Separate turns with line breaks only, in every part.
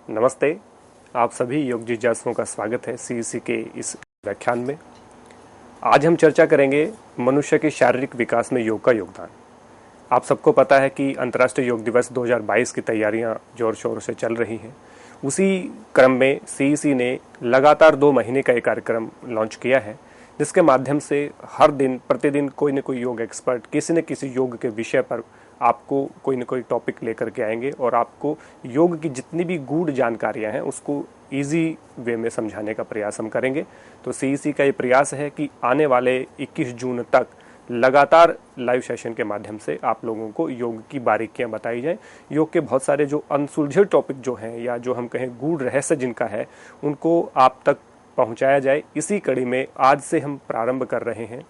नमस्ते। आप सभी योग जिज्ञासुओं का स्वागत है सीईसी के इस व्याख्यान में। आज हम चर्चा करेंगे मनुष्य के शारीरिक विकास में योग का योगदान। आप सबको पता है कि अंतर्राष्ट्रीय योग दिवस 2022 की तैयारियां जोर शोर से चल रही हैं। उसी क्रम में सीईसी ने लगातार 2 महीने का एक कार्यक्रम लॉन्च किया है, जिसके माध्यम से हर दिन प्रतिदिन कोई न कोई योग एक्सपर्ट किसी न किसी योग के विषय पर आपको कोई न कोई टॉपिक लेकर के आएंगे और आपको योग की जितनी भी गूढ़ जानकारियां हैं उसको इजी वे में समझाने का प्रयास हम करेंगे। तो सीईसी का ये प्रयास है कि आने वाले 21 जून तक लगातार लाइव सेशन के माध्यम से आप लोगों को योग की बारीकियां बताई जाएं। योग के बहुत सारे जो अनसुलझे टॉपिक जो हैं या जो हम कहें गूढ़ रहस्य जिनका है, उनको आप तक पहुंचाया जाए। इसी कड़ी में आज से हम प्रारंभ कर रहे हैं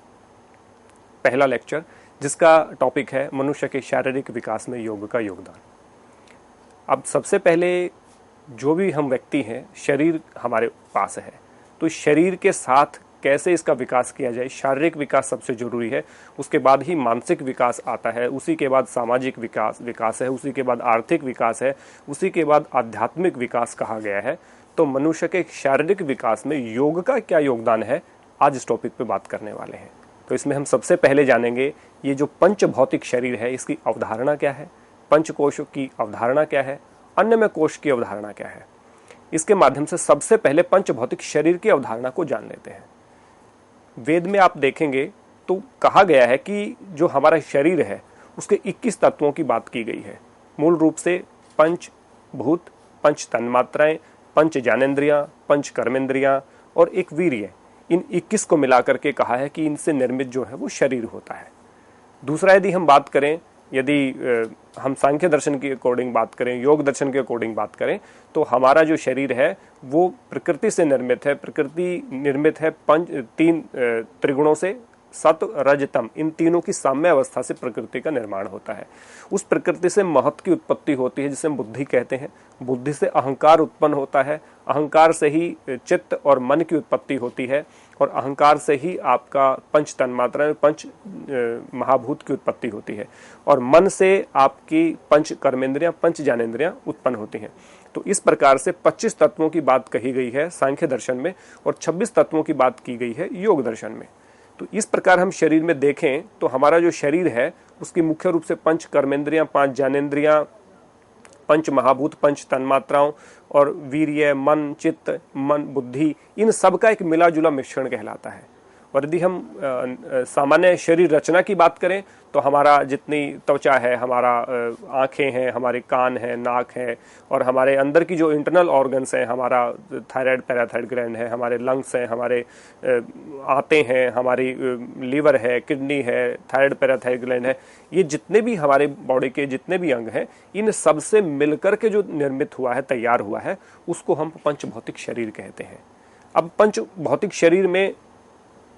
पहला लेक्चर, जिसका टॉपिक है मनुष्य के शारीरिक विकास में योग का योगदान। अब सबसे पहले जो भी हम व्यक्ति हैं, शरीर हमारे पास है, तो शरीर के साथ कैसे इसका विकास किया जाए। शारीरिक विकास सबसे जरूरी है, उसके बाद ही मानसिक विकास आता है, उसी के बाद सामाजिक विकास है, उसी के बाद आर्थिक विकास है, उसी के बाद आध्यात्मिक विकास कहा गया है। तो मनुष्य के शारीरिक विकास में योग का क्या योगदान है, आज इस टॉपिक पे बात करने वाले हैं। तो इसमें हम सबसे पहले जानेंगे ये जो पंच भौतिक शरीर है, इसकी अवधारणा क्या है, पंचकोशों की अवधारणा क्या है, अन्नमय कोश की अवधारणा क्या है। इसके माध्यम से सबसे पहले पंच भौतिक शरीर की अवधारणा को जान लेते हैं। वेद में आप देखेंगे तो कहा गया है कि जो हमारा शरीर है उसके 21 तत्वों की बात की गई है। मूल रूप से पंच भूत, पंच तन्मात्राएं, पंच ज्ञानेंद्रियां, पंच कर्मेंद्रियां और एक वीर्य, इन 21 को मिलाकर के कहा है कि इनसे निर्मित जो है वो शरीर होता है। दूसरा, यदि हम बात करें, यदि हम सांख्य दर्शन के अकॉर्डिंग बात करें, योग दर्शन के अकॉर्डिंग बात करें, तो हमारा जो शरीर है वो प्रकृति से निर्मित है। प्रकृति निर्मित है 3 त्रिगुणों से, सत रज तम, इन तीनों की साम्य अवस्था से प्रकृति का निर्माण होता है। उस प्रकृति से महत की उत्पत्ति होती है, जिसे हम बुद्धि कहते हैं। बुद्धि से अहंकार उत्पन्न होता है, अहंकार से ही चित्त और मन की उत्पत्ति होती है, और अहंकार से ही आपका पंच तन्मात्रा, पंच महाभूत की उत्पत्ति होती है, और मन से आपकी पंच कर्मेंद्रियां, पंच ज्ञानेंद्रियां उत्पन्न होती हैं। तो इस प्रकार से 25 तत्वों की बात कही गई है सांख्य दर्शन में, और 26 तत्वों की बात की गई है योग दर्शन में। तो इस प्रकार हम शरीर में देखें तो हमारा जो शरीर है उसकी मुख्य रूप से पंच कर्मेंद्रियां, 5 ज्ञानेंद्रियां, पंच महाभूत, पंच तन्मात्राओं और वीर्य, मन, चित्त, मन, बुद्धि, इन सब का एक मिला जुला मिश्रण कहलाता है। और यदि हम सामान्य शरीर रचना की बात करें तो हमारा जितनी त्वचा है, हमारा आंखें हैं, हमारे कान हैं, नाक है, और हमारे अंदर की जो इंटरनल ऑर्गन्स हैं, हमारा थायराइड पैराथाइड ग्लैंड है, हमारे लंग्स हैं, हमारे आंतें हैं, हमारी लीवर है, किडनी है, थायराइड पैराथाइड ग्लैंड है, ये जितने भी हमारे बॉडी के जितने भी अंग हैं, इन सब से मिलकर के जो निर्मित हुआ है, तैयार हुआ है, उसको हम पंच भौतिक शरीर कहते हैं। अब पंच भौतिक शरीर में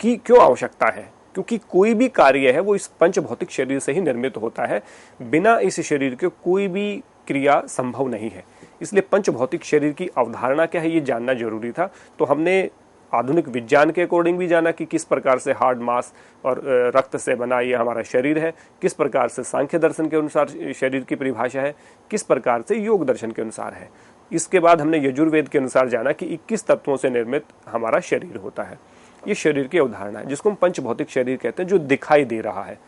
की क्यों आवश्यकता है? क्योंकि कोई भी कार्य है वो इस पंच भौतिक शरीर से ही निर्मित होता है। बिना इस शरीर के कोई भी क्रिया संभव नहीं है। इसलिए पंच भौतिक शरीर की अवधारणा क्या है, ये जानना जरूरी था। तो हमने आधुनिक विज्ञान के अकॉर्डिंग भी जाना कि किस प्रकार से हार्ड मास और रक्त से बना ये हमारा शरीर है, किस प्रकार से सांख्य दर्शन के अनुसार शरीर की परिभाषा है, किस प्रकार से योग दर्शन के अनुसार है। इसके बाद हमने यजुर्वेद के अनुसार जाना कि 21 तत्वों से निर्मित हमारा शरीर होता है। ये शरीर की अवधारणा है, जिसको हम पंच भौतिक शरीर कहते हैं, जो दिखाई दे रहा है।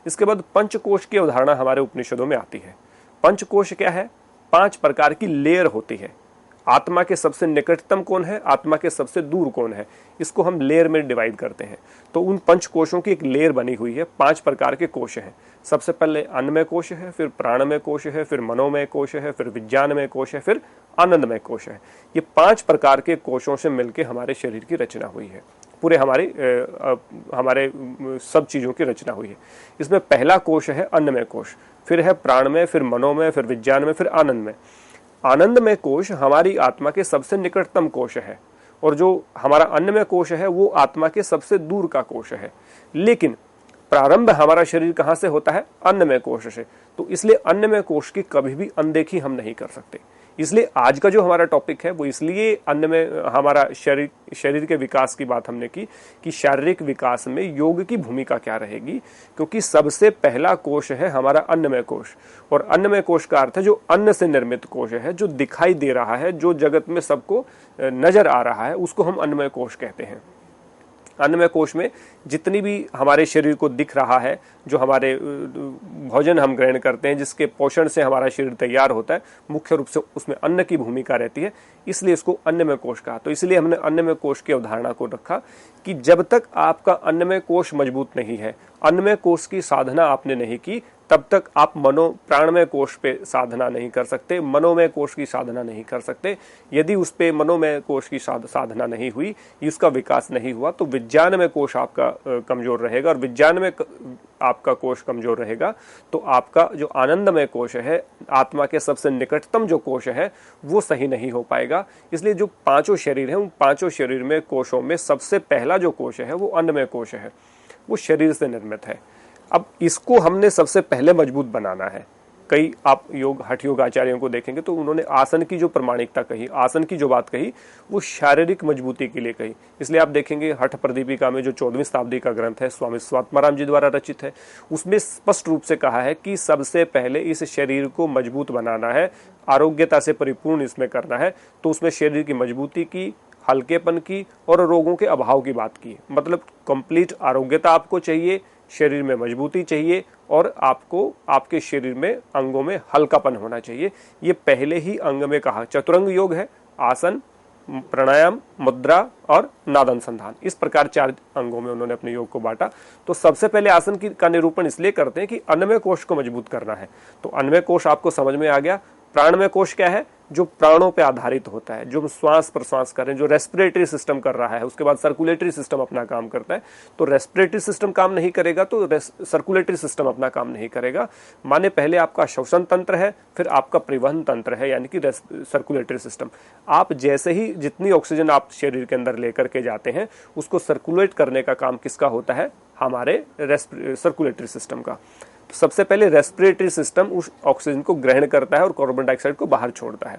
इसके बाद पंचकोश की अवधारणा हमारे उपनिषदों में आती है। पंचकोश क्या है? 5 प्रकार की लेयर होती है। आत्मा के सबसे निकटतम कौन है, आत्मा के सबसे दूर कौन है, इसको हम लेयर में डिवाइड करते हैं। तो उन पंच कोशों की एक लेयर बनी हुई है। 5 प्रकार के कोश हैं। सबसे पहले अन्नमय कोश है, फिर प्राणमय कोश है, फिर मनोमय कोश है, फिर विज्ञानमय कोश है, फिर आनंदमय कोश है। ये 5 प्रकार के कोशों से मिलकर हमारे शरीर की रचना हुई है। पूरे हमारे सब चीजों की रचना हुई है। इसमें पहला कोश है अन्नमय कोश, फिर है प्राणमय, फिर मनोमय, फिर विज्ञानमय, फिर आनंदमय। आनंदमय कोश हमारी आत्मा के सबसे निकटतम कोश है, और जो हमारा अन्नमय कोश है वो आत्मा के सबसे दूर का कोश है। लेकिन प्रारंभ हमारा शरीर कहां से होता है? अन्नमय कोश से। तो इसलिए अन्नमय कोश की कभी भी अनदेखी हम नहीं कर सकते। इसलिए आज का जो हमारा टॉपिक है वो इसलिए अन्न में हमारा शरीर के विकास की बात हमने की कि शारीरिक विकास में योग की भूमिका क्या रहेगी, क्योंकि सबसे पहला कोश है हमारा अन्नमय कोश। और अन्नमय कोश का अर्थ है जो अन्न से निर्मित कोश है, जो दिखाई दे रहा है, जो जगत में सबको नजर आ रहा है, उसको हम अन्नमय कोश कहते हैं। अन्नमय कोश में जितनी भी हमारे शरीर को दिख रहा है, जो हमारे भोजन हम ग्रहण करते हैं, जिसके पोषण से हमारा शरीर तैयार होता है, मुख्य रूप से उसमें अन्न की भूमिका रहती है, इसलिए इसको अन्नमय कोश कहा। तो इसलिए हमने अन्नमय कोश की अवधारणा को रखा कि जब तक आपका अन्नमय कोश मजबूत नहीं है, अन्नमय कोश की साधना आपने नहीं की, तब तक आप प्राणमय कोश पे साधना नहीं कर सकते, मनोमय कोश की साधना नहीं कर सकते। यदि उस पे मनोमय कोश की साधना नहीं हुई, उसका विकास नहीं हुआ, तो विज्ञानमय कोश आपका कमजोर रहेगा। और विज्ञान में आपका कोश कमजोर रहेगा तो आपका जो आनंदमय कोश है, आत्मा के सबसे निकटतम जो कोश है, वो सही नहीं हो पाएगा। इसलिए जो पांचों शरीर है, उन पांचों शरीर में कोशों में सबसे पहला जो कोश है वो अन्नमय कोश है, वो शरीर से निर्मित है। अब इसको हमने सबसे पहले मजबूत बनाना है। कई आप हठ योग आचार्यों को देखेंगे तो उन्होंने आसन की जो प्रमाणिकता कही, आसन की जो बात कही, वो शारीरिक मजबूती के लिए कही। इसलिए आप देखेंगे हठ प्रदीपिका में जो 14वीं शताब्दी का ग्रंथ है, स्वामी स्वात्माराम जी द्वारा रचित है, उसमें स्पष्ट रूप से कहा है कि सबसे पहले इस शरीर को मजबूत बनाना है, आरोग्यता से परिपूर्ण इसमें करना है। तो उसमें शरीर की मजबूती की, हल्केपन की और रोगों के अभाव की बात की। मतलब कंप्लीट आरोग्यता आपको चाहिए, शरीर में मजबूती चाहिए और आपको आपके शरीर में अंगों में हल्कापन होना चाहिए। ये पहले ही अंग में कहा। चतुरंग योग है, आसन, प्राणायाम, मुद्रा और नाद अनुसंधान, इस प्रकार 4 अंगों में उन्होंने अपने योग को बांटा। तो सबसे पहले आसन का निरूपण इसलिए करते हैं कि अन्नमय कोश को मजबूत करना है। तो अन्नमय कोश आपको समझ में आ गया। प्राणमय कोश क्या है? जो प्राणों पे आधारित होता है, जो हम श्वास प्रश्वास कर रहे हैं, जो रेस्पिरेटरी सिस्टम कर रहा है, उसके बाद सर्कुलेटरी सिस्टम अपना काम करता है। तो रेस्पिरेटरी सिस्टम काम नहीं करेगा तो सर्कुलेटरी सिस्टम अपना काम नहीं करेगा। माने पहले आपका श्वसन तंत्र है, फिर आपका परिवहन तंत्र है, यानी कि सर्कुलेटरी सिस्टम। आप जैसे ही जितनी ऑक्सीजन आप शरीर के अंदर लेकर के जाते हैं, उसको सर्कुलेट करने का काम किसका होता है? हमारे सर्कुलेटरी सिस्टम का। सबसे पहले रेस्पिरेटरी सिस्टम उस ऑक्सीजन को ग्रहण करता है और कार्बन डाइऑक्साइड को बाहर छोड़ता है।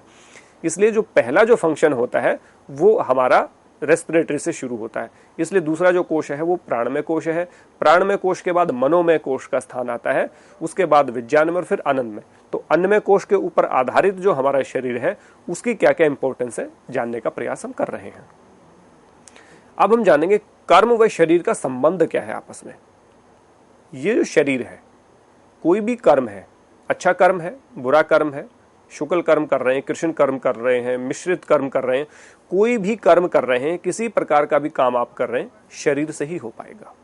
इसलिए जो पहला जो फंक्शन होता है वो हमारा रेस्पिरेटरी से शुरू होता है। इसलिए दूसरा जो कोश है वो प्राणमय कोश है। प्राणमय कोश के बाद मनोमय कोश का स्थान आता है, उसके बाद विज्ञानमय और फिर आनंदमय। तो अन्नमय कोश के ऊपर आधारित जो हमारा शरीर है उसकी क्या क्या इंपॉर्टेंस है जानने का प्रयास हम कर रहे हैं। अब हम जानेंगे कर्म व शरीर का संबंध क्या है आपस में। ये जो शरीर है, कोई भी कर्म है, अच्छा कर्म है, बुरा कर्म है, शुक्ल कर्म कर रहे हैं, कृष्ण कर्म कर रहे हैं, मिश्रित कर्म कर रहे हैं, कोई भी कर्म कर रहे हैं, किसी प्रकार का भी काम आप कर रहे हैं, शरीर से ही हो पाएगा।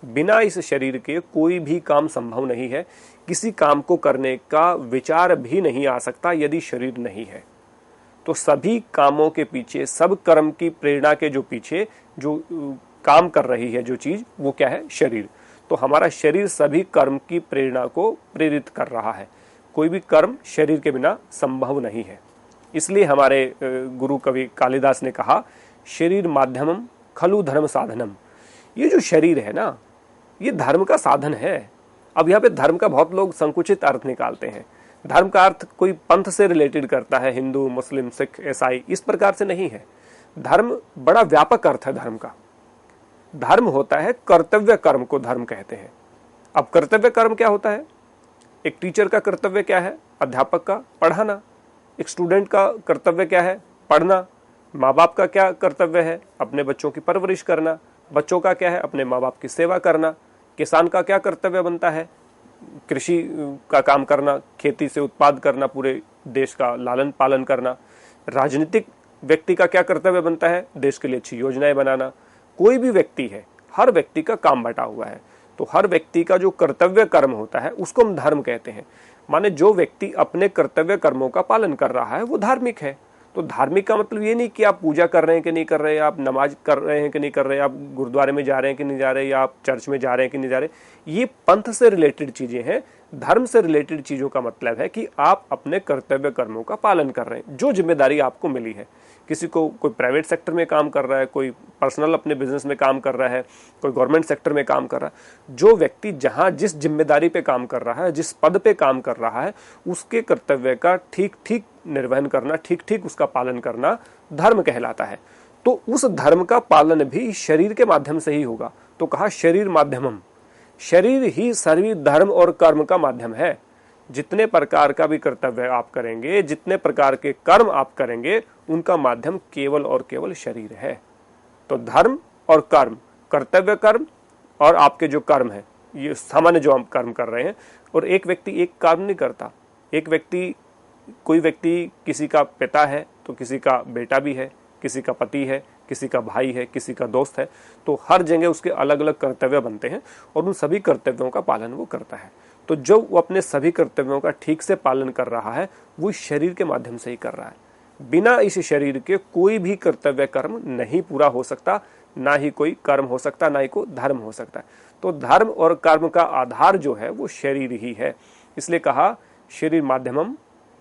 बिना इस शरीर के कोई भी काम संभव नहीं है। किसी काम को करने का विचार भी नहीं आ सकता यदि शरीर नहीं है। तो सभी कामों के पीछे, सब कर्म की प्रेरणा के जो पीछे जो काम कर रही है जो चीज, वो क्या है? शरीर। तो हमारा शरीर सभी कर्म की प्रेरणा को प्रेरित कर रहा है। कोई भी कर्म शरीर के बिना संभव नहीं है। इसलिए हमारे गुरु कवि कालिदास ने कहा, शरीर माध्यमम खलु धर्म साधनम। ये जो शरीर है ना, ये धर्म का साधन है। अब यहाँ पे धर्म का बहुत लोग संकुचित अर्थ निकालते हैं। धर्म का अर्थ कोई पंथ से रिलेटेड करता है, हिंदू, मुस्लिम, सिख, ईसाई, इस प्रकार से नहीं है। धर्म बड़ा व्यापक अर्थ है धर्म का। धर्म होता है कर्तव्य कर्म को धर्म कहते हैं। अब कर्तव्य कर्म क्या होता है? एक टीचर का कर्तव्य क्या है? अध्यापक का पढ़ाना। एक स्टूडेंट का कर्तव्य क्या है? पढ़ना। माँ बाप का क्या कर्तव्य है? अपने बच्चों की परवरिश करना। बच्चों का क्या है? अपने माँ बाप की सेवा करना। किसान का क्या कर्तव्य बनता है? कृषि का काम करना, खेती से उत्पाद करना, पूरे देश का लालन पालन करना। राजनीतिक व्यक्ति का क्या कर्तव्य बनता है? देश के लिए अच्छी योजनाएं बनाना। कोई भी व्यक्ति है, हर व्यक्ति का काम बटा हुआ है। तो हर व्यक्ति का जो कर्तव्य कर्म होता है उसको हम धर्म कहते हैं। माने जो व्यक्ति अपने कर्तव्य कर्मों का पालन कर रहा है वो धार्मिक है। तो धार्मिक का मतलब ये नहीं कि आप पूजा कर रहे हैं कि नहीं कर रहे, आप नमाज कर रहे हैं कि नहीं कर रहे, आप गुरुद्वारे में जा रहे हैं कि नहीं जा रहे, या आप चर्च में जा रहे हैं कि नहीं जा रहे। ये पंथ से रिलेटेड चीजें हैं। धर्म से रिलेटेड चीजों का मतलब है कि आप अपने कर्तव्य कर्मों का पालन कर रहे हैं, जो जिम्मेदारी आपको मिली है। किसी को कोई प्राइवेट सेक्टर में काम कर रहा है, कोई पर्सनल अपने बिजनेस में काम कर रहा है, कोई गवर्नमेंट सेक्टर में काम कर रहा है, जो व्यक्ति जहां जिस जिम्मेदारी पे काम कर रहा है, जिस पद पे काम कर रहा है, उसके कर्तव्य का ठीक ठीक निर्वहन करना, ठीक ठीक उसका पालन करना धर्म कहलाता है। तो उस धर्म का पालन भी शरीर के माध्यम से ही होगा। तो कहा शरीर माध्यमम, शरीर ही सर्व धर्म और कर्म का माध्यम है। जितने प्रकार का भी कर्तव्य आप करेंगे, जितने प्रकार के कर्म आप करेंगे, उनका माध्यम केवल और केवल शरीर है। तो धर्म और कर्म, कर्तव्य कर्म और आपके जो कर्म है, ये सामान्य जो हम कर्म कर रहे हैं, और एक व्यक्ति एक कर्म नहीं करता। एक व्यक्ति, कोई व्यक्ति किसी का पिता है तो किसी का बेटा भी है, किसी का पति है, किसी का भाई है, किसी का दोस्त है। तो हर जगह उसके अलग अलग कर्तव्य बनते हैं और उन सभी कर्तव्यों का पालन वो करता है। तो जो वो अपने सभी कर्तव्यों का ठीक से पालन कर रहा है, वो शरीर के माध्यम से ही कर रहा है। बिना इस शरीर के कोई भी कर्तव्य कर्म नहीं पूरा हो सकता, ना ही कोई कर्म हो सकता, ना ही कोई धर्म हो सकता है। तो धर्म और कर्म का आधार जो है वो शरीर ही है। इसलिए कहा शरीर माध्यमम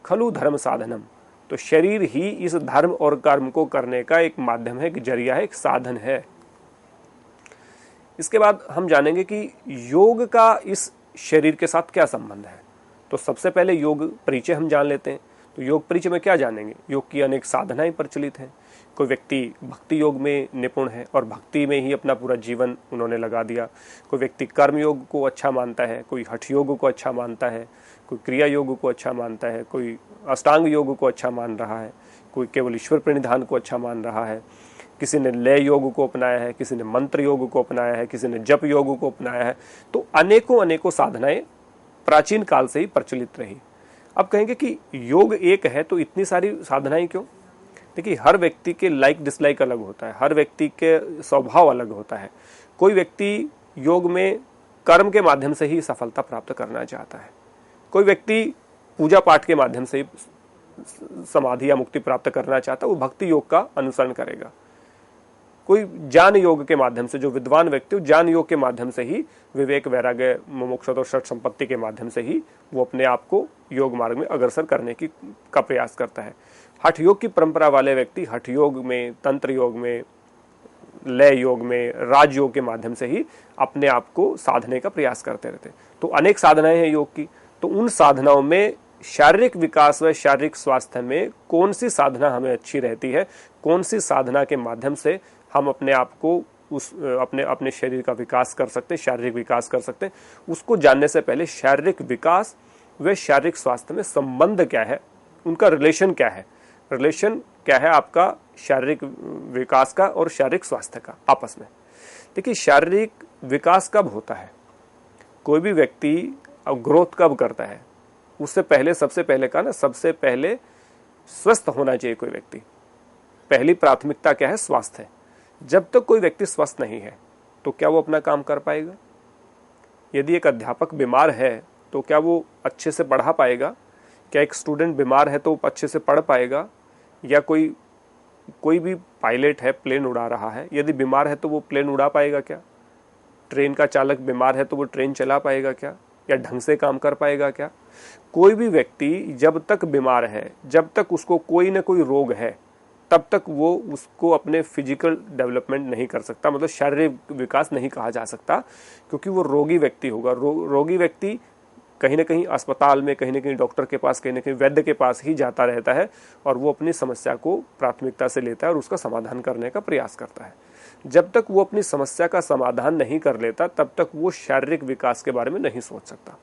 खलु धर्म साधनम। तो शरीर ही इस धर्म और कर्म को करने का एक माध्यम है, एक जरिया है, एक साधन है। इसके बाद हम जानेंगे कि योग का इस शरीर के साथ क्या संबंध है। तो सबसे पहले योग परिचय हम जान लेते हैं। तो योग परिचय में क्या जानेंगे? योग की अनेक साधनाएं प्रचलित हैं। कोई व्यक्ति भक्ति योग में निपुण है और भक्ति में ही अपना पूरा जीवन उन्होंने लगा दिया। कोई व्यक्ति कर्म योग को अच्छा मानता है, कोई हठ योग को अच्छा मानता है, कोई क्रिया योग को अच्छा मानता है, कोई अष्टांग योग को अच्छा मान रहा है, कोई केवल ईश्वर प्रणिधान को अच्छा मान रहा है, किसी ने लय योग को अपनाया है, किसी ने मंत्र योग को अपनाया है, किसी ने जप योग को अपनाया है। तो अनेकों अनेकों साधनाएं प्राचीन काल से ही प्रचलित रही। अब कहेंगे कि योग एक है तो इतनी सारी साधनाएं क्यों? देखिए, हर व्यक्ति के लाइक डिसलाइक अलग होता है, हर व्यक्ति के स्वभाव अलग होता है। कोई व्यक्ति योग में कर्म के माध्यम से ही सफलता प्राप्त करना चाहता है, कोई व्यक्ति पूजा पाठ के माध्यम से ही समाधि या मुक्ति प्राप्त करना चाहता है, वो भक्ति योग का अनुसरण करेगा। कोई ज्ञान योग के माध्यम से, जो विद्वान व्यक्ति ज्ञान योग के माध्यम से ही विवेक वैराग्य मोक्ष और षट संपत्ति के माध्यम से ही वो अपने आप को योग मार्ग में अग्रसर करने का प्रयास करता है। हठ योग की परंपरा वाले व्यक्ति हठ योग में, तंत्र योग में, लय योग में, राजयोग के माध्यम से ही अपने आप को साधने का प्रयास करते रहते। तो अनेक साधनाएं हैं योग की। तो उन साधनाओं में शारीरिक विकास व शारीरिक स्वास्थ्य में कौन सी साधना हमें अच्छी रहती है, कौन सी साधना के माध्यम से हम अपने आप को अपने शरीर का विकास कर सकते हैं, शारीरिक विकास कर सकते हैं, उसको जानने से पहले शारीरिक विकास व शारीरिक स्वास्थ्य में संबंध क्या है, उनका रिलेशन क्या है, रिलेशन क्या है आपका शारीरिक विकास का और शारीरिक स्वास्थ्य का आपस में। देखिए, शारीरिक विकास कब होता है? कोई भी व्यक्ति अब ग्रोथ कब करता है? उससे पहले, सबसे पहले का ना, सबसे पहले स्वस्थ होना चाहिए कोई व्यक्ति। पहली प्राथमिकता क्या है? स्वास्थ्य है। जब तक कोई व्यक्ति स्वस्थ नहीं है तो क्या वो अपना काम कर पाएगा? यदि एक अध्यापक बीमार है तो क्या वो अच्छे से पढ़ा पाएगा? क्या एक स्टूडेंट बीमार है तो वो अच्छे से पढ़ पाएगा? या कोई भी पायलट है, प्लेन उड़ा रहा है, यदि बीमार है तो वो प्लेन उड़ा पाएगा क्या? ट्रेन का चालक बीमार है तो वो ट्रेन चला पाएगा क्या? या ढंग से काम कर पाएगा क्या? कोई भी व्यक्ति जब तक बीमार है, जब तक उसको कोई ना कोई रोग है, तब तक वो उसको अपने फिजिकल डेवलपमेंट नहीं कर सकता, मतलब शारीरिक विकास नहीं कहा जा सकता, क्योंकि वो रोगी व्यक्ति होगा। रोगी व्यक्ति कहीं ना कहीं अस्पताल में, कहीं ना कहीं डॉक्टर के पास, कहीं ना कहीं वैद्य के पास ही जाता रहता है और वो अपनी समस्या को प्राथमिकता से लेता है और उसका समाधान करने का प्रयास करता है। जब तक वो अपनी समस्या का समाधान नहीं कर लेता, तब तक वो शारीरिक विकास के बारे में नहीं सोच सकता।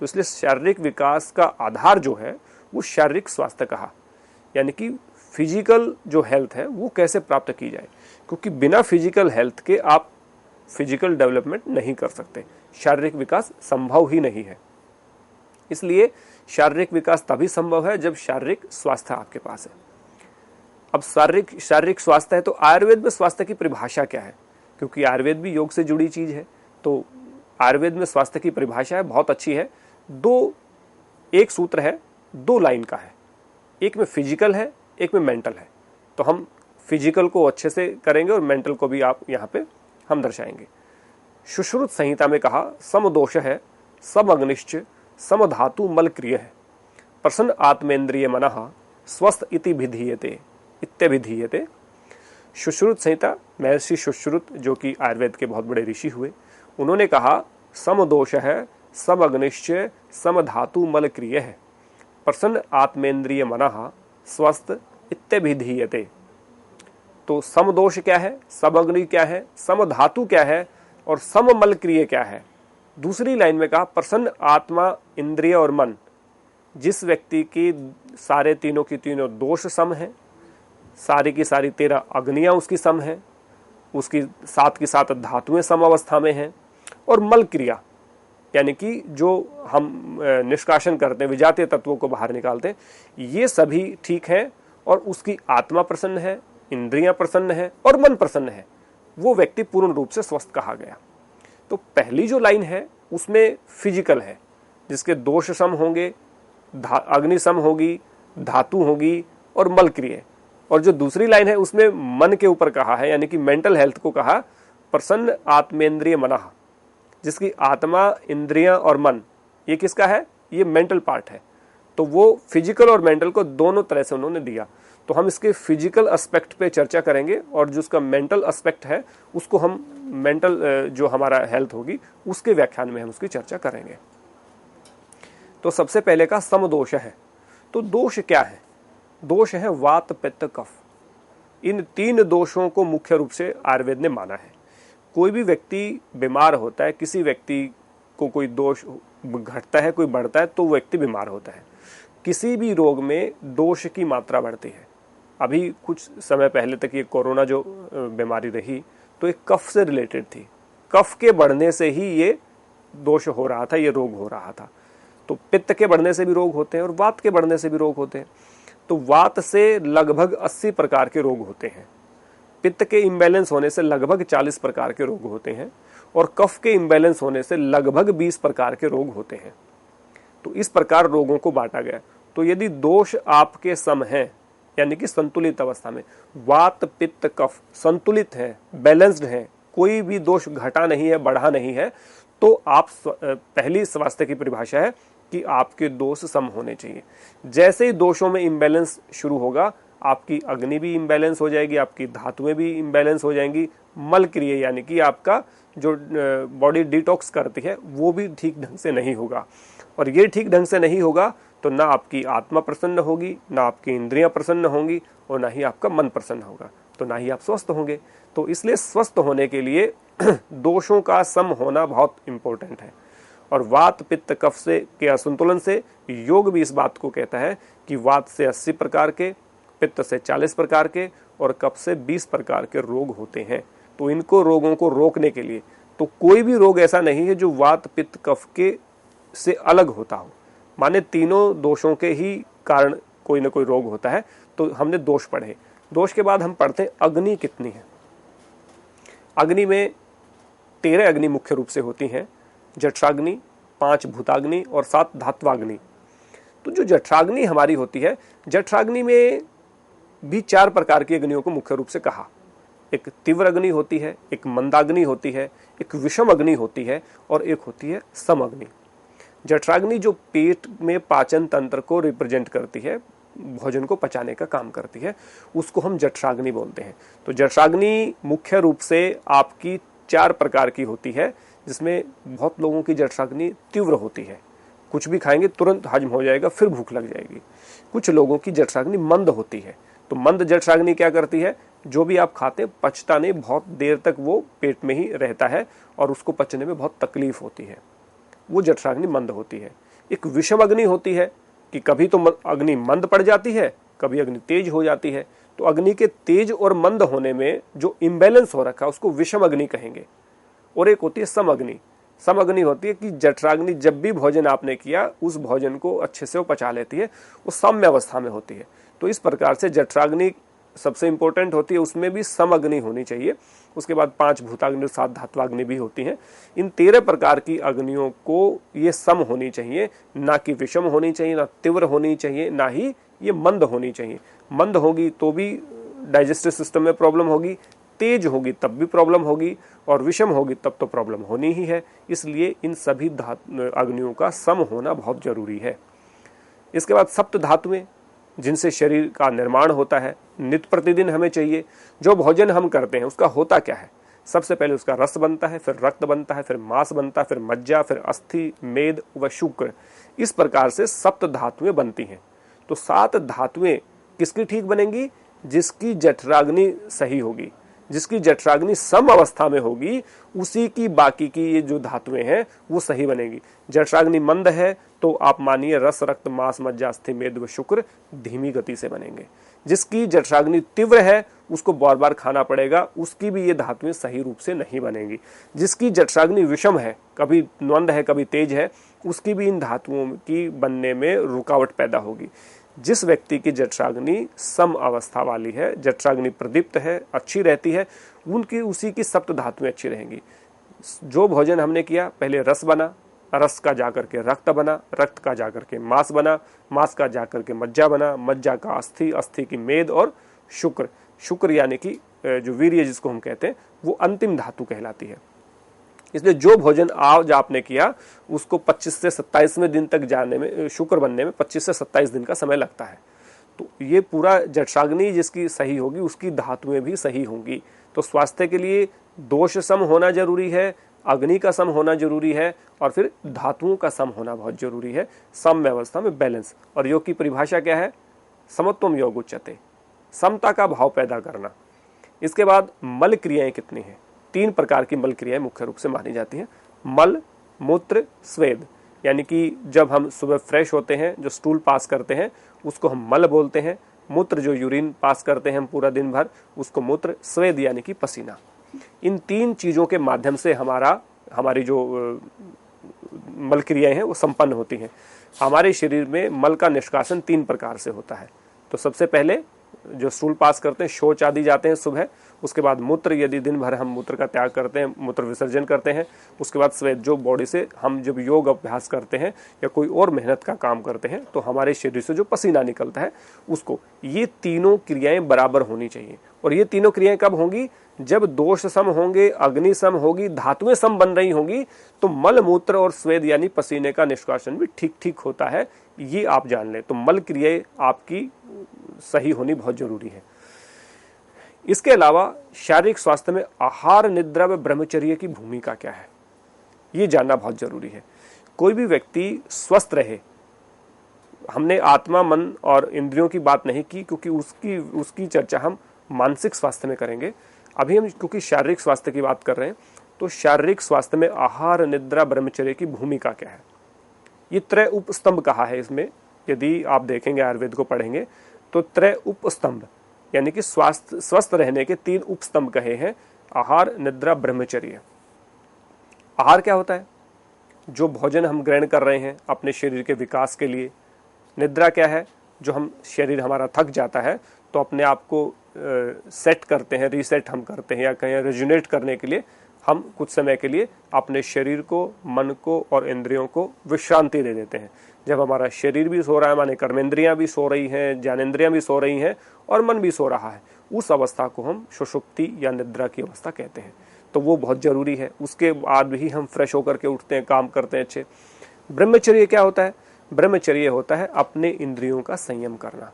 तो इसलिए शारीरिक विकास का आधार जो है वो शारीरिक स्वास्थ्य कहा, यानी कि फिजिकल जो हेल्थ है वो कैसे प्राप्त की जाए, क्योंकि बिना फिजिकल हेल्थ के आप फिजिकल डेवलपमेंट नहीं कर सकते, शारीरिक विकास संभव ही नहीं है। इसलिए शारीरिक विकास तभी संभव है जब शारीरिक स्वास्थ्य आपके पास है। अब शारीरिक स्वास्थ्य है तो आयुर्वेद में स्वास्थ्य की परिभाषा क्या है? क्योंकि आयुर्वेद भी योग से जुड़ी चीज है, तो आयुर्वेद में स्वास्थ्य की परिभाषा है, बहुत अच्छी है। एक सूत्र है, 2 लाइन का है, एक में फिजिकल है, एक में मेंटल है। तो हम फिजिकल को अच्छे से करेंगे और मेंटल को भी आप यहाँ पे हम दर्शाएंगे। सुश्रुत संहिता में कहा, सम दोष है, सम अग्निश्च, समधातु मल क्रिय है। प्रसन्न आत्मेन्द्रिय मनः स्वस्थ इति विधीयते इत्यभिधीयते। सुश्रुत संहिता, महर्षि सुश्रुत जो कि आयुर्वेद के बहुत बड़े ऋषि हुए, उन्होंने कहा समदोष है समअग्निश्च समधातु मल क्रिय है प्रसन्न आत्मेन्द्रिय मनः स्वस्थ इत्यभिधीयते। तो समदोष क्या है, समअग्नि क्या है, समधातु क्या है और सममल क्रिय क्या है। दूसरी लाइन में कहा प्रसन्न आत्मा इंद्रिय और मन, जिस व्यक्ति की सारे तीनों की तीनों दोष सम है, सारी की सारी 13 अग्नियां उसकी सम है, उसकी 7 की 7 धातुएं सम अवस्था में हैं, और मल क्रिया यानी कि जो हम निष्कासन करते हैं, विजातीय तत्वों को बाहर निकालते हैं, ये सभी ठीक है और उसकी आत्मा प्रसन्न है, इंद्रियां प्रसन्न है और मन प्रसन्न है, वो व्यक्ति पूर्ण रूप से स्वस्थ कहा गया। तो पहली जो लाइन है उसमें फिजिकल है, जिसके दोष सम होंगे, अग्नि सम होगी, धातु होगी और मल क्रिया। और जो दूसरी लाइन है उसमें मन के ऊपर कहा है, यानी कि मेंटल हेल्थ को कहा प्रसन्न आत्मेन्द्रिय मनः, जिसकी आत्मा, इंद्रियां और मन, ये किसका है, ये मेंटल पार्ट है। तो वो फिजिकल और मेंटल को दोनों तरह से उन्होंने दिया। तो हम इसके फिजिकल एस्पेक्ट पे चर्चा करेंगे और जो उसका मेंटल एस्पेक्ट है उसको हम मेंटल जो हमारा हेल्थ होगी उसके व्याख्यान में हम उसकी चर्चा करेंगे। तो सबसे पहले का समदोष है। तो दोष क्या है, दोष है वात पित्त कफ। इन 3 दोषों को मुख्य रूप से आयुर्वेद ने माना है। कोई भी व्यक्ति बीमार होता है, किसी व्यक्ति को कोई दोष घटता है, कोई बढ़ता है, तो व्यक्ति बीमार होता है। किसी भी रोग में दोष की मात्रा बढ़ती है। अभी कुछ समय पहले तक ये कोरोना जो बीमारी रही तो ये कफ से रिलेटेड थी। कफ के बढ़ने से ही ये दोष हो रहा था, ये रोग हो रहा था। तो पित्त के बढ़ने से भी रोग होते हैं और वात के बढ़ने से भी रोग होते हैं। तो वात से लगभग 80 प्रकार के रोग होते हैं, पित्त के इम्बैलेंस होने से लगभग 40 प्रकार के रोग होते हैं और कफ के इम्बैलेंस होने से लगभग 20 प्रकार के रोग होते हैं। तो इस प्रकार रोगों को बांटा गया। तो यदि दोष आपके सम है, यानी कि संतुलित अवस्था में, वात पित्त कफ संतुलित है, बैलेंस्ड है, कोई भी दोष घटा नहीं है, बढ़ा नहीं है, तो आप पहली स्वास्थ्य की परिभाषा है कि आपके दोष सम होने चाहिए। जैसे ही दोषों में इम्बैलेंस शुरू होगा, आपकी अग्नि भी इम्बैलेंस हो जाएगी, आपकी धातुएं भी इम्बैलेंस हो जाएंगी, मल क्रिया यानी कि आपका जो बॉडी डिटॉक्स करती है वो भी ठीक ढंग से नहीं होगा। और ये ठीक ढंग से नहीं होगा तो ना आपकी आत्मा प्रसन्न होगी, ना आपकी इंद्रियां प्रसन्न होंगी और ना ही आपका मन प्रसन्न होगा, तो ना ही आप स्वस्थ होंगे। तो इसलिए स्वस्थ होने के लिए दोषों का सम होना बहुत इंपॉर्टेंट है। और वात पित्त कफ से के असंतुलन से योग भी इस बात को कहता है कि वात से 80 प्रकार के, पित्त से 40 प्रकार के और कफ से 20 प्रकार के रोग होते हैं। तो इनको रोगों को रोकने के लिए, तो कोई भी रोग ऐसा नहीं है जो वात पित्त कफ के से अलग होता हो। माने तीनों दोषों के ही कारण कोई ना कोई रोग होता है। तो हमने दोष पढ़े, दोष के बाद हम पढ़ते हैं अग्नि कितनी है। अग्नि में 13 अग्नि मुख्य रूप से होती हैं, जठराग्नि, 5 भूताग्नि और 7 धात्वाग्नि। तो जो जठराग्नि हमारी होती है, जठराग्नि में भी 4 प्रकार की अग्नियों को मुख्य रूप से कहा। एक तीव्र अग्नि होती है, एक मंदाग्नि होती है, एक विषम अग्नि होती है और एक होती है सम अग्नि। जठराग्नि जो पेट में पाचन तंत्र को रिप्रेजेंट करती है, भोजन को पचाने का काम करती है, उसको हम जठराग्नि बोलते हैं। तो जठराग्नि मुख्य रूप से आपकी 4 प्रकार की होती है, जिसमें बहुत लोगों की जठराग्नि तीव्र होती है, कुछ भी खाएंगे तुरंत हजम हो जाएगा, फिर भूख लग जाएगी। कुछ लोगों की जठराग्नि मंद होती है। तो मंद जठराग्नि क्या करती है, जो भी आप खाते हैं पचता नहीं, बहुत देर तक वो पेट में ही रहता है और उसको पचने में बहुत तकलीफ होती है, वो जठराग्नि मंद होती है। एक विषम अग्नि होती है कि कभी तो अग्नि मंद पड़ जाती है, कभी अग्नि तेज हो जाती है। तो अग्नि के तेज और मंद होने में जो इम्बैलेंस हो रखा है उसको विषम अग्नि कहेंगे। और एक होती है सम अग्नि। सम अग्नि होती है कि जठराग्नि जब भी भोजन आपने किया उस भोजन को अच्छे से वो पचा लेती है, वो साम्य अवस्था में होती है। तो इस प्रकार से जठराग्नि सबसे इंपॉर्टेंट होती है, उसमें भी सम अग्नि होनी चाहिए। उसके बाद 5 भूताग्नि और 7 धात्वाग्नि भी होती हैं। इन 13 प्रकार की अग्नियों को ये सम होनी चाहिए, ना कि विषम होनी चाहिए, ना तीव्र होनी चाहिए, ना ही ये मंद होनी चाहिए। मंद होगी तो भी डाइजेस्टिव सिस्टम में प्रॉब्लम होगी, तेज होगी तब भी प्रॉब्लम होगी और विषम होगी तब तो प्रॉब्लम होनी ही है। इसलिए इन सभी अग्नियों का सम होना बहुत जरूरी है। इसके बाद सप्त धातुएं जिनसे शरीर का निर्माण होता है, नित्य प्रतिदिन हमें चाहिए। जो भोजन हम करते हैं उसका होता क्या है? सबसे पहले उसका रस बनता है, फिर रक्त बनता है, फिर मांस बनता है, फिर मज्जा, फिर अस्थि, मेद व शुक्र। इस प्रकार से सप्त धातुएं बनती हैं। तो 7 धातुएं किसकी ठीक बनेंगी? जिसकी जठराग्नि सही होगी, जिसकी जठराग्नि सम अवस्था में होगी, उसी की बाकी की ये जो धातुएं हैं वो सही बनेगी। जठराग्नि मंद है तो आप मानिए रस, रक्त, मांस, मज्जा, अस्थि, मेद व शुक्र धीमी गति से बनेंगे। जिसकी जठराग्नि तीव्र है उसको बार बार खाना पड़ेगा, उसकी भी ये धातुएं सही रूप से नहीं बनेंगी। जिसकी जठराग्नि विषम है, कभी मंद है कभी तेज है, उसकी भी इन धातुओं की बनने में रुकावट पैदा होगी। जिस व्यक्ति की जठराग्नि सम अवस्था वाली है, जठराग्नि प्रदीप्त है, अच्छी रहती है, उनकी उसी की सप्त धातुएं अच्छी रहेंगी। जो भोजन हमने किया, पहले रस बना, रस का जाकर के रक्त बना, रक्त का जाकर के मांस बना, मांस का जाकर के मज्जा बना, मज्जा का अस्थि, अस्थि की मेद और शुक्र। शुक्र यानी कि जो वीर्य जिसको हम कहते हैं वो अंतिम धातु कहलाती है। इसलिए जो भोजन आज आपने किया उसको 25 से 27वें दिन तक जाने में, शुक्र बनने में 25 से 27 दिन का समय लगता है। तो ये पूरा जठराग्नि जिसकी सही होगी उसकी धातुएं भी सही होंगी। तो स्वास्थ्य के लिए दोष सम होना जरूरी है, अग्नि का सम होना जरूरी है और फिर धातुओं का सम होना बहुत जरूरी है। सम व्यवस्था में बैलेंस। और योग की परिभाषा क्या है? समत्वम योग उच्यते, समता का भाव पैदा करना। इसके बाद मल क्रियाएं कितनी हैं? 3 प्रकार की मल क्रियाएं मुख्य रूप से मानी जाती हैं। मल, मूत्र, स्वेद। यानी कि जब हम सुबह फ्रेश होते हैं, जो स्टूल पास करते हैं उसको हम मल बोलते हैं। मूत्र जो यूरिन पास करते हैं हम पूरा दिन भर, उसको मूत्र। स्वेद यानी कि पसीना। इन 3 चीजों के माध्यम से हमारी जो मल क्रियाएं हैं वो संपन्न होती हैं। हमारे शरीर में मल का निष्कासन 3 प्रकार से होता है। तो सबसे पहले जो स्टूल पास करते हैं, शौच आदि जाते हैं सुबह। उसके बाद मूत्र, यदि दिन भर हम मूत्र का त्याग करते हैं, मूत्र विसर्जन करते हैं। उसके बाद स्वेद, जो बॉडी से हम जब योग अभ्यास करते हैं या कोई और मेहनत का काम करते हैं तो हमारे शरीर से जो पसीना निकलता है उसको। ये तीनों क्रियाएं बराबर होनी चाहिए। और ये तीनों क्रियाएं कब होंगी? जब दोष सम होंगे, अग्नि सम होगी, धातुएं सम बन रही होंगी, तो मल, मूत्र और स्वेद यानी पसीने का निष्कासन भी ठीक ठीक होता है। ये आप जान लें। तो मल क्रियाएं आपकी सही होनी बहुत जरूरी है। इसके अलावा शारीरिक स्वास्थ्य में आहार, निद्रा व ब्रह्मचर्य की भूमिका क्या है, ये जानना बहुत जरूरी है। कोई भी व्यक्ति स्वस्थ रहे, हमने आत्मा, मन और इंद्रियों की बात नहीं की क्योंकि उसकी चर्चा हम मानसिक स्वास्थ्य में करेंगे। अभी हम क्योंकि शारीरिक स्वास्थ्य की बात कर रहे हैं, तो शारीरिक स्वास्थ्य में आहार, निद्रा, ब्रह्मचर्य की भूमिका क्या है? ये त्रय उपस्तंभ कहा है इसमें। यदि आप देखेंगे, आयुर्वेद को पढ़ेंगे तो त्रय उपस्तंभ यानी कि स्वस्थ रहने के 3 उपस्तंभ कहे हैं: आहार, निद्रा, ब्रह्मचर्य। आहार क्या होता है? जो भोजन हम ग्रहण कर रहे हैं अपने शरीर के विकास के लिए। निद्रा क्या है? जो हम शरीर हमारा थक जाता है तो अपने आप को सेट करते हैं, रीसेट हम करते हैं, या कहीं रिजुनेट करने के लिए हम कुछ समय के लिए अपने शरीर को, मन को और इंद्रियों को विश्रांति दे देते हैं। जब हमारा शरीर भी सो रहा है, माने कर्मेंद्रियां भी सो रही हैं, ज्ञानेंद्रियां भी सो रही हैं और मन भी सो रहा है, उस अवस्था को हम सुषुप्ति या निद्रा की अवस्था कहते हैं। तो वो बहुत जरूरी है। उसके बाद भी हम फ्रेश होकर के उठते हैं, काम करते हैं अच्छे। ब्रह्मचर्य क्या होता है? ब्रह्मचर्य होता है अपने इंद्रियों का संयम करना।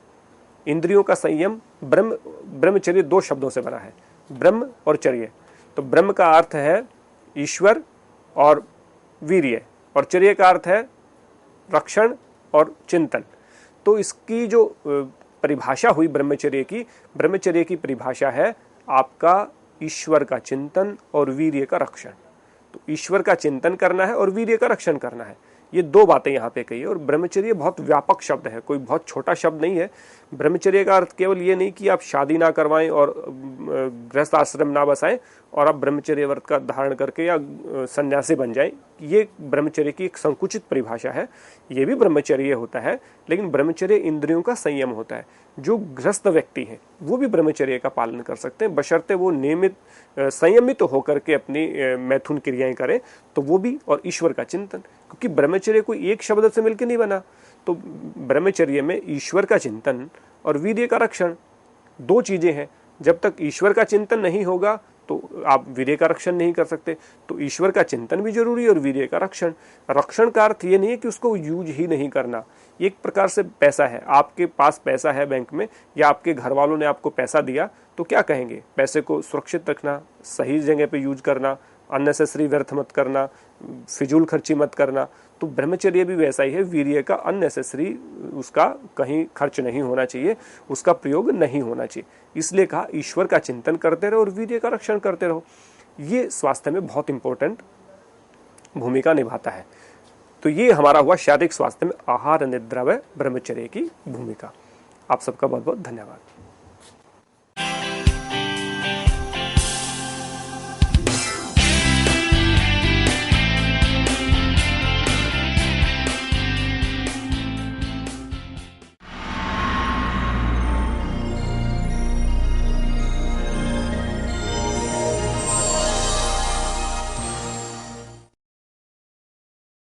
इंद्रियों का संयम, ब्रह्मचर्य 2 शब्दों से बना है, ब्रह्म और चर्य। तो ब्रह्म का अर्थ है ईश्वर और वीर्य, और चर्य का अर्थ है रक्षण और चिंतन। तो इसकी जो परिभाषा हुई ब्रह्मचर्य की परिभाषा है आपका ईश्वर का चिंतन और वीर्य का रक्षण। तो ईश्वर का चिंतन करना है और वीर्य का रक्षण करना है। ये 2 बातें यहाँ पे कही है। और ब्रह्मचर्य बहुत व्यापक शब्द है, कोई बहुत छोटा शब्द नहीं है। ब्रह्मचर्य का अर्थ केवल ये नहीं कि आप शादी ना करवाएं और गृहस्थ आश्रम ना बसाएं और आप ब्रह्मचर्य व्रत का धारण करके या सन्यासी बन जाएं। ये ब्रह्मचर्य की एक संकुचित परिभाषा है। ये भी ब्रह्मचर्य होता है, लेकिन ब्रह्मचर्य इंद्रियों का संयम होता है। जो गृहस्थ व्यक्ति है वो भी ब्रह्मचर्य का पालन कर सकते हैं, बशर्ते वो नियमित संयमित होकर के अपनी मैथुन क्रियाएं करें, तो वो भी। और ईश्वर का चिंतन, क्योंकि ब्रह्मचर्य कोई एक शब्द से मिलकर नहीं बना। तो ब्रह्मचर्य में ईश्वर का चिंतन और वीर्य का रक्षण 2 चीजें हैं। जब तक ईश्वर का चिंतन नहीं होगा तो आप वीर्य का रक्षण नहीं कर सकते। तो ईश्वर का चिंतन भी जरूरी है और वीर्य का रक्षण। रक्षण का अर्थ ये नहीं है कि उसको यूज ही नहीं करना। ये एक प्रकार से पैसा है, आपके पास पैसा है बैंक में या आपके घर वालों ने आपको पैसा दिया, तो क्या कहेंगे? पैसे को सुरक्षित रखना, सही जगह पे यूज करना, अननेसेसरी व्यर्थ मत करना, फिजूल खर्ची मत करना। तो ब्रह्मचर्य भी वैसा ही है, वीर्य का अननेसेसरी उसका कहीं खर्च नहीं होना चाहिए, उसका प्रयोग नहीं होना चाहिए। इसलिए कहा ईश्वर का चिंतन करते रहो और वीर्य का रक्षण करते रहो। ये स्वास्थ्य में बहुत इंपॉर्टेंट भूमिका निभाता है। तो ये हमारा हुआ शारीरिक स्वास्थ्य में आहार, निद्रा व ब्रह्मचर्य की भूमिका। आप सबका बहुत बहुत धन्यवाद।